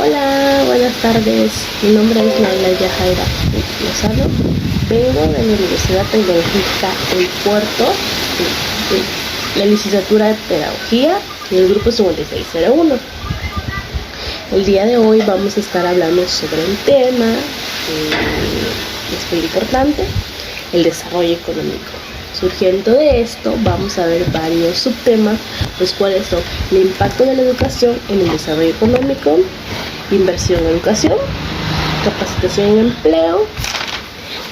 Hola, buenas tardes. Mi nombre es Naila Yajaira Lozano. Vengo de la Universidad Tecnológica del Puerto, de la licenciatura de Pedagogía y el grupo 5601. El día de hoy vamos a estar hablando sobre un tema que es muy importante, el desarrollo económico. Surgiendo de esto, vamos a ver varios subtemas, los cuales son el impacto de la educación en el desarrollo económico, inversión en educación, capacitación en empleo,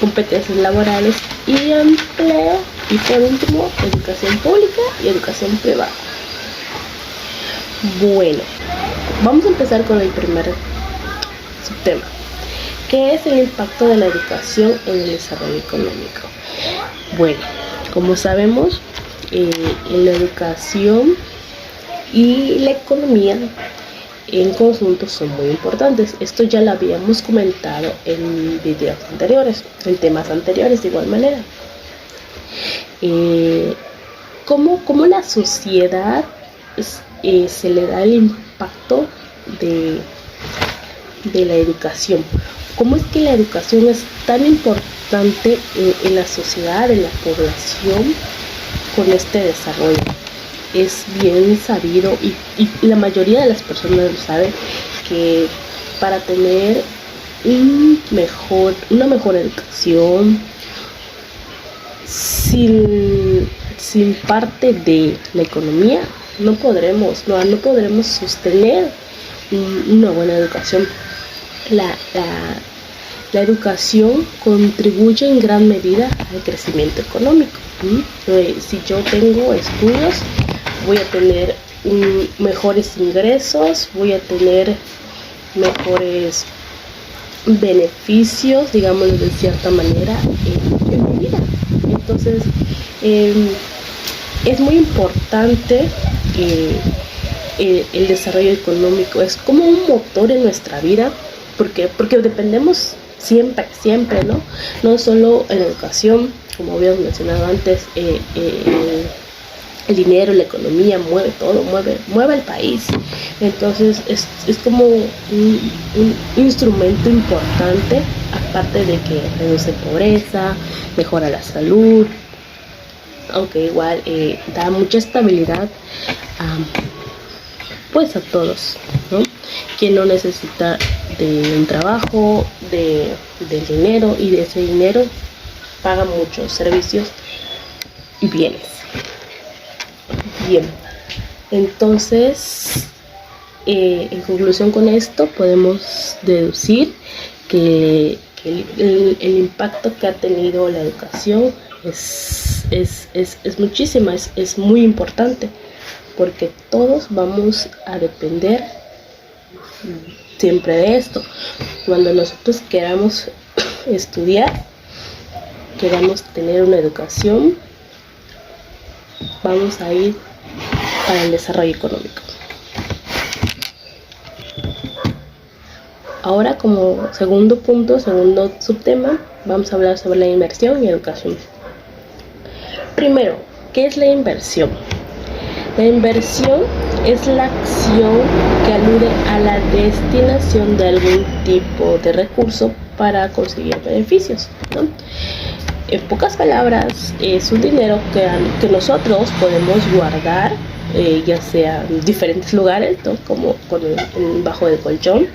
competencias laborales y empleo, y por último, educación pública y educación privada. Bueno, vamos a empezar con el primer subtema, que es el impacto de la educación en el desarrollo económico. Bueno, como sabemos, la educación y la economía en conjunto son muy importantes. Esto ya lo habíamos comentado en videos anteriores, en temas anteriores de igual manera. ¿Cómo la sociedad se le da el impacto de la educación? ¿Cómo es que la educación es tan importante en la sociedad, en la población, con este desarrollo? Es bien sabido y la mayoría de las personas lo saben, que para tener una mejor educación, sin parte de la economía, no podremos sostener una buena educación. La educación contribuye en gran medida al crecimiento económico. Si yo tengo estudios, voy a tener mejores ingresos, voy a tener mejores beneficios, digámoslo de cierta manera, en mi vida. Entonces, es muy importante el desarrollo económico. Es como un motor en nuestra vida, porque dependemos siempre, ¿no? No solo en la educación, como habíamos mencionado antes, el dinero, la economía mueve todo, mueve el país. Entonces es como un instrumento importante, aparte de que reduce pobreza, mejora la salud, aunque igual da mucha estabilidad pues a todos, ¿no? Quien no necesita de un trabajo, del dinero, y de ese dinero paga muchos servicios y bienes. Bien, entonces en conclusión con esto podemos deducir que el impacto que ha tenido la educación es muchísima, es muy importante, porque todos vamos a depender siempre de esto. Cuando nosotros queramos estudiar, queramos tener una educación, vamos a ir para el desarrollo económico. Ahora, como segundo subtema, vamos a hablar sobre la inversión y educación. Primero, ¿qué es la inversión? La inversión es la acción que alude a la destinación de algún tipo de recurso para conseguir beneficios, ¿no? En pocas palabras, es un dinero que nosotros podemos guardar, ya sea en diferentes lugares, ¿no? Como bajo el colchón,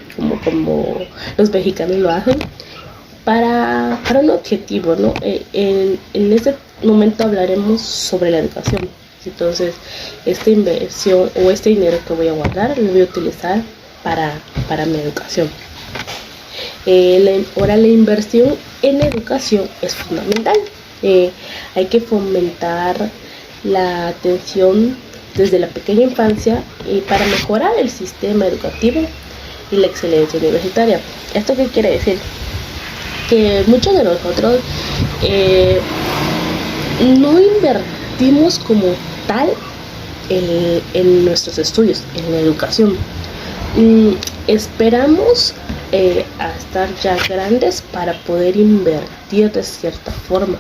como los mexicanos lo hacen, para un objetivo, ¿no? En este momento hablaremos sobre la educación. Entonces, esta inversión o este dinero que voy a guardar lo voy a utilizar para mi educación. Ahora, la inversión en educación es fundamental. Hay que fomentar la atención desde la pequeña infancia para mejorar el sistema educativo y la excelencia universitaria. ¿Esto qué quiere decir? Que muchos de nosotros no invertimos como tal en nuestros estudios, en la educación. Esperamos a estar ya grandes para poder invertir de cierta forma,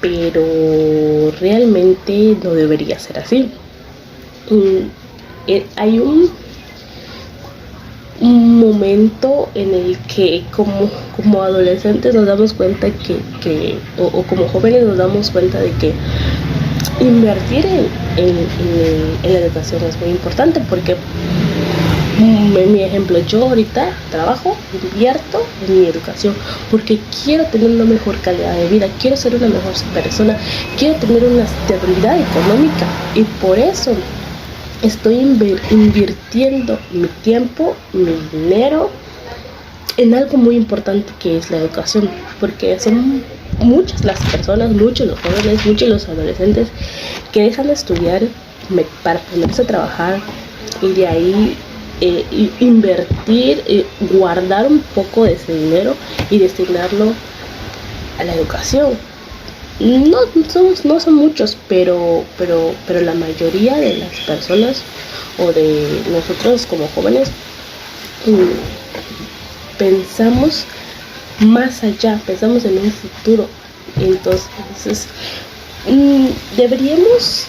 pero realmente no debería ser así. Hay un momento en el que como adolescentes nos damos cuenta o como jóvenes nos damos cuenta de que invertir en la educación es muy importante, porque en mi ejemplo, yo ahorita trabajo, invierto en mi educación porque quiero tener una mejor calidad de vida, quiero ser una mejor persona, quiero tener una estabilidad económica, y por eso estoy invirtiendo mi tiempo, mi dinero en algo muy importante, que es la educación, porque son muchas las personas, muchos los jóvenes, muchos los adolescentes que dejan de estudiar para ponerse a trabajar, y de ahí invertir, guardar un poco de ese dinero y destinarlo a la educación. No son muchos, pero la mayoría de las personas o de nosotros como jóvenes pensamos más allá, pensamos en un futuro. Entonces deberíamos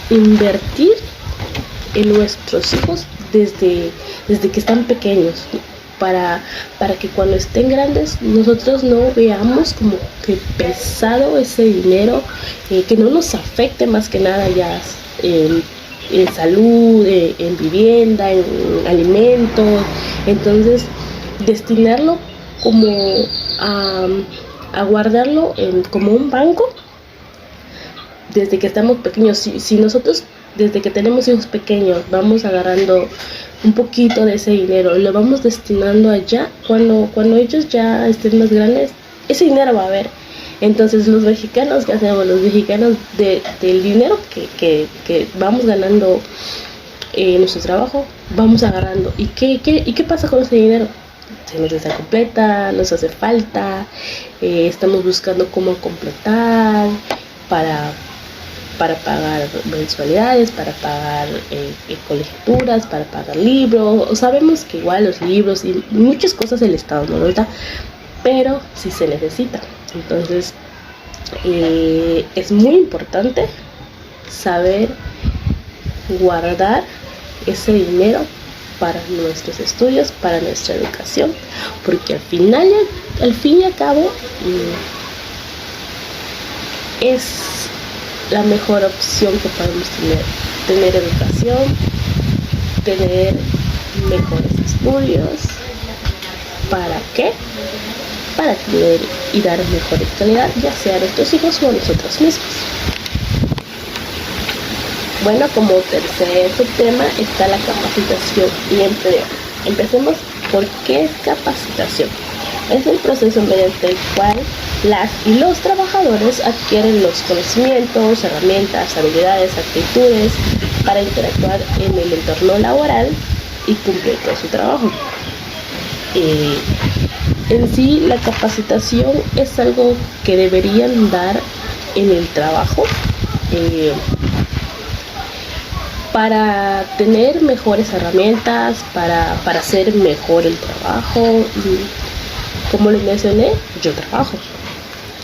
invertir en nuestros hijos desde que están pequeños, para que cuando estén grandes nosotros no veamos como que pesado ese dinero, que no nos afecte más que nada ya en salud, en vivienda, en alimentos. Entonces destinarlo como a guardarlo como un banco desde que estamos pequeños. Si nosotros desde que tenemos hijos pequeños vamos agarrando un poquito de ese dinero y lo vamos destinando allá, cuando ellos ya estén más grandes, ese dinero va a haber. Entonces los mexicanos, ¿qué hacemos? Los mexicanos del dinero que vamos ganando en nuestro trabajo, vamos agarrando. ¿Y qué pasa con ese dinero? Se nos descompleta, nos hace falta, estamos buscando cómo completar para pagar mensualidades, para pagar colegiaturas, para pagar libros. Sabemos que igual los libros y muchas cosas el Estado no los da, pero sí se necesita. Entonces es muy importante saber guardar ese dinero para nuestros estudios, para nuestra educación, porque al fin y al cabo es la mejor opción que podemos tener educación, tener mejores estudios. ¿Para qué? Para tener y dar mejores calidad, ya sea a nuestros hijos o a nosotros mismos. Bueno, como tercer subtema está la capacitación y empleo. Empecemos por qué es capacitación. Es el proceso mediante el cual las y los trabajadores adquieren los conocimientos, herramientas, habilidades, actitudes para interactuar en el entorno laboral y cumplir con su trabajo. En sí, la capacitación es algo que deberían dar en el trabajo, para tener mejores herramientas, para hacer mejor el trabajo. Como les mencioné, yo trabajo,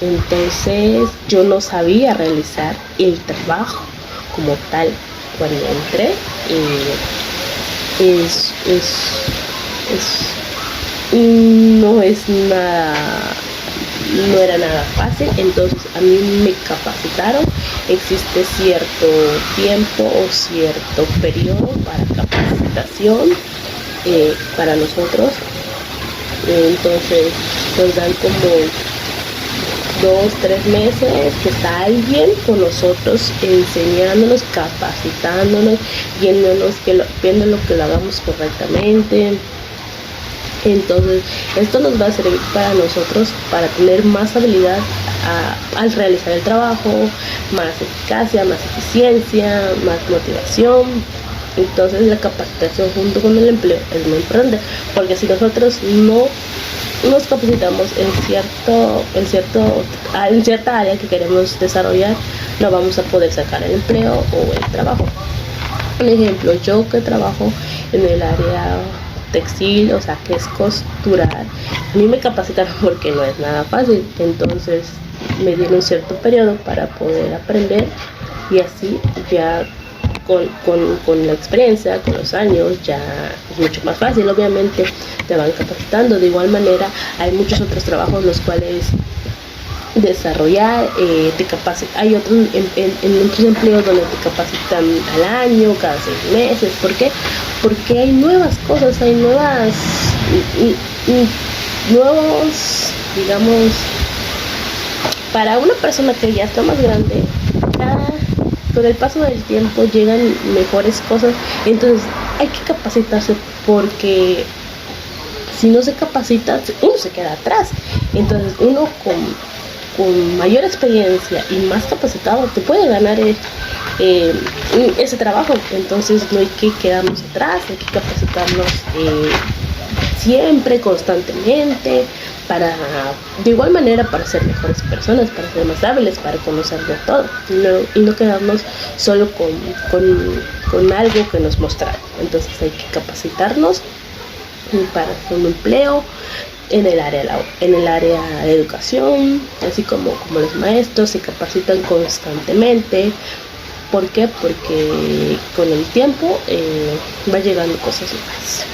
entonces yo no sabía realizar el trabajo como tal cuando entré. No era nada fácil. Entonces a mí me capacitaron. Existe cierto tiempo o cierto periodo para capacitación para nosotros. Entonces nos dan como 2-3 meses que está alguien con nosotros enseñándonos, capacitándonos, viendo lo que lo hagamos correctamente. Entonces esto nos va a servir para nosotros para tener más habilidad al realizar el trabajo, más eficacia, más eficiencia, más motivación. Entonces la capacitación junto con el empleo es muy importante, porque si nosotros no nos capacitamos en cierta área que queremos desarrollar, no vamos a poder sacar el empleo o el trabajo. Un ejemplo, yo que trabajo en el área textil, o sea que es costurar, a mí me capacitaron porque no es nada fácil. Entonces me dieron un cierto periodo para poder aprender, y así ya con la experiencia, con los años, ya es mucho más fácil. Obviamente te van capacitando. De igual manera hay muchos otros trabajos los cuales desarrollar, te capacitan. Hay otros en otros empleos donde te capacitan al año, cada 6 meses. ¿Por qué? Porque hay nuevas cosas, hay nuevos, digamos, para una persona que ya está más grande, con el paso del tiempo llegan mejores cosas. Entonces hay que capacitarse, porque si no se capacita, uno se queda atrás. Entonces uno con mayor experiencia y más capacitado te puede ganar ese trabajo. Entonces no hay que quedarnos atrás, hay que capacitarnos siempre, constantemente, de igual manera para ser mejores personas, para ser más hábiles, para conocer de todo, y no quedarnos solo con algo que nos mostraron. Entonces hay que capacitarnos para un empleo en el área de educación, así como los maestros se capacitan constantemente. ¿Por qué? Porque con el tiempo va llegando cosas nuevas.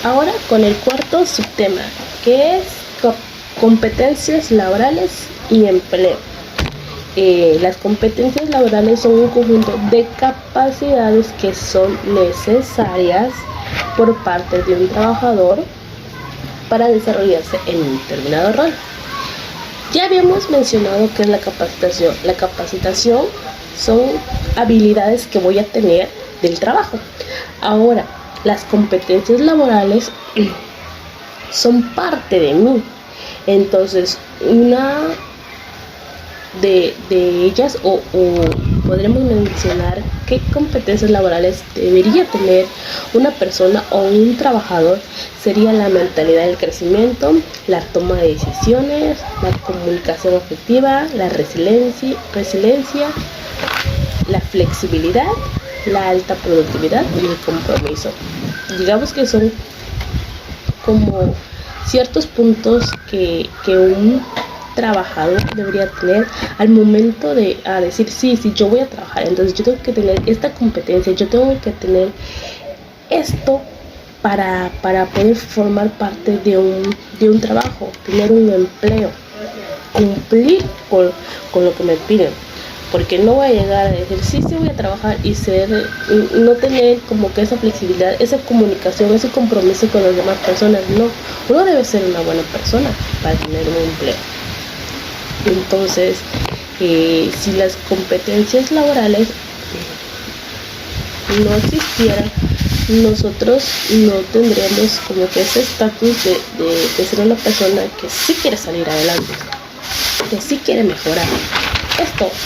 Ahora con el cuarto subtema, que es competencias laborales y empleo. Las competencias laborales son un conjunto de capacidades que son necesarias por parte de un trabajador para desarrollarse en un determinado rol. Ya habíamos mencionado qué es la capacitación. La capacitación son habilidades que voy a tener del trabajo. Ahora, las competencias laborales son parte de mí. Entonces, una de ellas, o podremos mencionar qué competencias laborales debería tener una persona o un trabajador, sería la mentalidad del crecimiento, la toma de decisiones, la comunicación efectiva, la resiliencia, la flexibilidad, la alta productividad y el compromiso. Digamos que son como ciertos puntos que un trabajador debería tener al momento de decir sí, yo voy a trabajar. Entonces yo tengo que tener esta competencia, yo tengo que tener esto para poder formar parte de un trabajo, tener un empleo, cumplir con lo que me piden. Porque no voy a llegar a decir sí voy a trabajar y no tener como que esa flexibilidad, esa comunicación, ese compromiso con las demás personas. No, uno debe ser una buena persona para tener un empleo. Entonces, si las competencias laborales no existieran, nosotros no tendríamos como que ese estatus de ser una persona que sí quiere salir adelante, que sí quiere mejorar.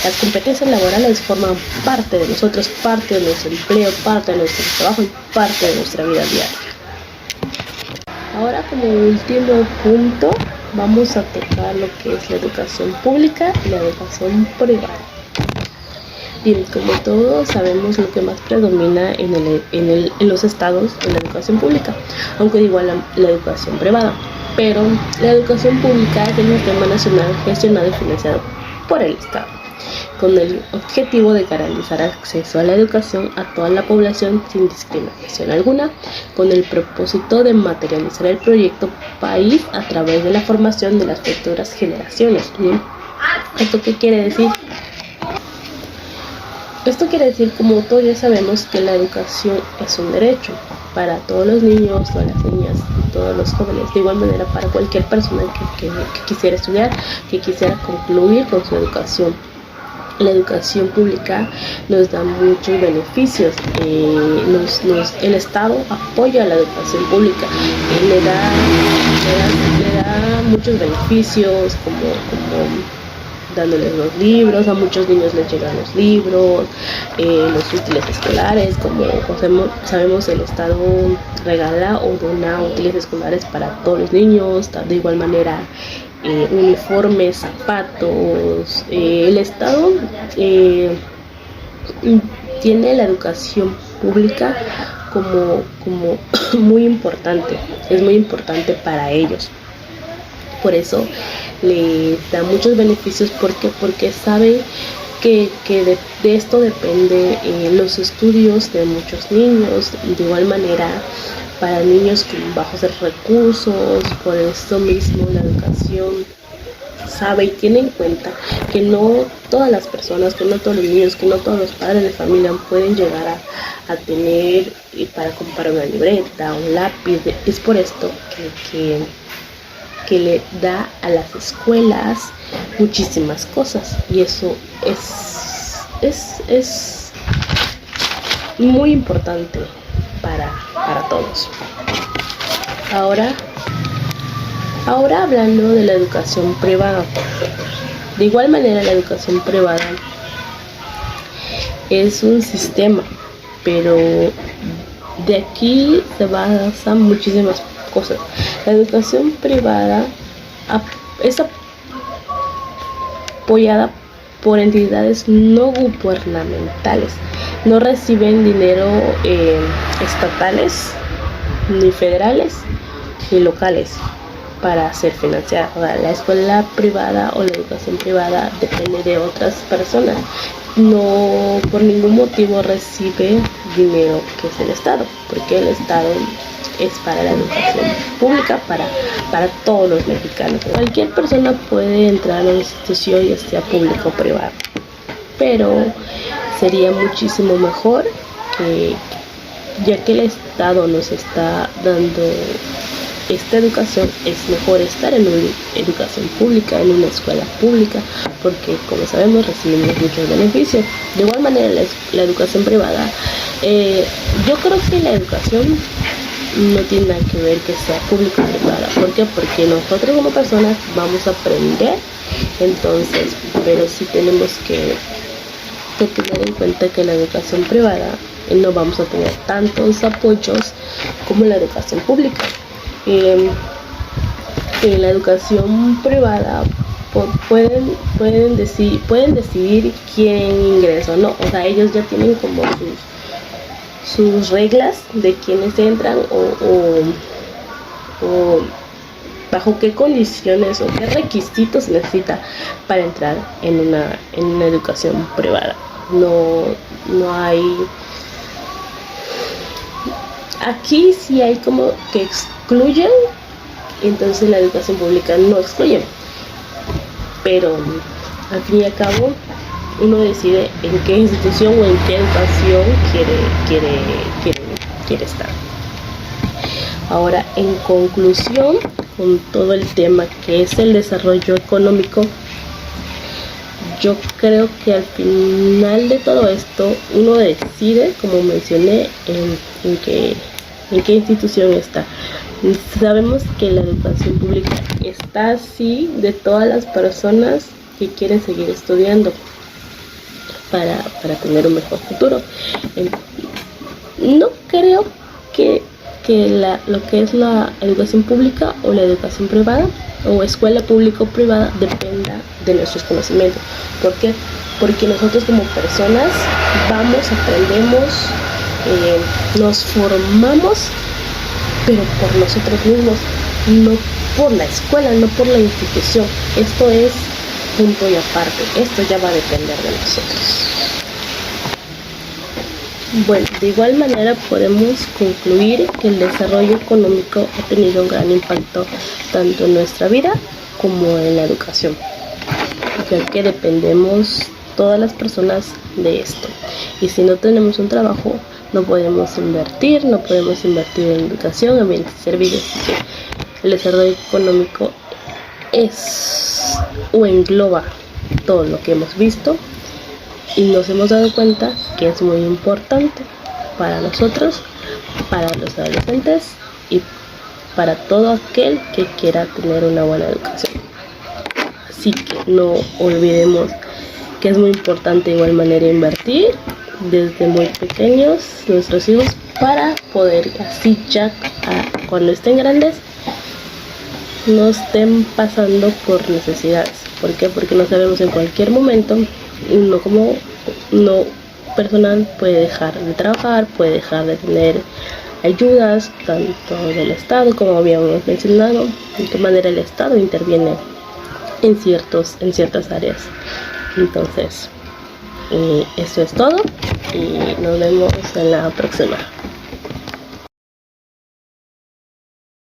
Las competencias laborales forman parte de nosotros, parte de nuestro empleo, parte de nuestro trabajo y parte de nuestra vida diaria. Ahora, como último punto, vamos a tocar lo que es la educación pública y la educación privada. Bien, como todos sabemos, lo que más predomina en los estados es la educación pública, aunque igual la educación privada. Pero la educación pública es el sistema nacional gestionado y financiado por el Estado, con el objetivo de garantizar acceso a la educación a toda la población sin discriminación alguna, con el propósito de materializar el proyecto país a través de la formación de las futuras generaciones. ¿Bien? ¿Esto qué quiere decir? Esto quiere decir, como todos ya sabemos, que la educación es un derecho para todos los niños, todas las niñas, todos los jóvenes, de igual manera para cualquier persona que quisiera estudiar, que quisiera concluir con su educación. La educación pública nos da muchos beneficios. El Estado apoya la educación pública, le da muchos beneficios, como dándoles los libros. A muchos niños les llegan los libros, los útiles escolares. Como sabemos, el Estado regala o dona útiles escolares para todos los niños. De igual manera, uniformes, zapatos. El Estado tiene la educación pública como muy importante. Es muy importante para ellos. Por eso les da muchos beneficios. Porque sabe de esto depende los estudios de muchos niños. De igual manera, para niños con bajos recursos, por eso mismo la educación sabe y tiene en cuenta que no todas las personas, que no todos los niños, que no todos los padres de familia pueden llegar a tener para comprar una libreta, un lápiz. Es por esto que le da a las escuelas muchísimas cosas, y eso es muy importante para todos. Ahora hablando de la educación privada. De igual manera, la educación privada es un sistema, pero de aquí se basan muchísimas cosas. La educación privada es apoyada por entidades no gubernamentales. No reciben dinero estatales, ni federales, ni locales para ser financiada. O sea, la escuela privada o la educación privada depende de otras personas. No por ningún motivo recibe dinero que es el Estado, porque el Estado es para la educación pública, para todos los mexicanos. Cualquier persona puede entrar a una institución, ya sea pública o privada, pero sería muchísimo mejor que, ya que el Estado nos está dando esta educación, es mejor estar en una educación pública, en una escuela pública, porque como sabemos recibimos muchos beneficios. De igual manera, la educación privada, yo creo que la educación no tiene nada que ver que sea pública o privada. ¿Por qué? Porque nosotros como personas vamos a aprender, entonces, pero sí tenemos que tener en cuenta que la educación privada no vamos a tener tantos apoyos como la educación pública. En la educación privada pueden decidir quién ingresa o no. O sea, ellos ya tienen como sus reglas de quiénes entran o bajo qué condiciones o qué requisitos se necesita para entrar en una educación privada. No hay. Aquí sí hay como que excluyen, entonces la educación pública no excluye, pero al fin y al cabo uno decide en qué institución o en qué educación quiere estar. Ahora, en conclusión, con todo el tema que es el desarrollo económico, yo creo que al final de todo esto uno decide, como mencioné, en qué institución está. Sabemos que la educación pública está así de todas las personas que quieren seguir estudiando para tener un mejor futuro. No creo que lo que es la educación pública o la educación privada o escuela pública o privada dependa de nuestros conocimientos. ¿Por qué? Porque nosotros como personas aprendemos, nos formamos, pero por nosotros mismos, no por la escuela, no por la institución. Esto es punto y aparte, esto ya va a depender de nosotros. Bueno, de igual manera podemos concluir que el desarrollo económico ha tenido un gran impacto tanto en nuestra vida como en la educación, ya que dependemos todas las personas de esto. Y si no tenemos un trabajo, no podemos invertir en educación, en bienes y servicios. Así que el desarrollo económico es o engloba todo lo que hemos visto y nos hemos dado cuenta que es muy importante para nosotros, para los adolescentes y para todo aquel que quiera tener una buena educación. Así que no olvidemos que es muy importante de igual manera invertir desde muy pequeños nuestros hijos para poder así ya cuando estén grandes no estén pasando por necesidades. ¿Por qué? Porque no sabemos en cualquier momento uno personal puede dejar de trabajar, puede dejar de tener ayudas tanto del Estado como habíamos mencionado, de qué manera el Estado interviene en ciertas áreas. Entonces Esto es todo y nos vemos en la próxima.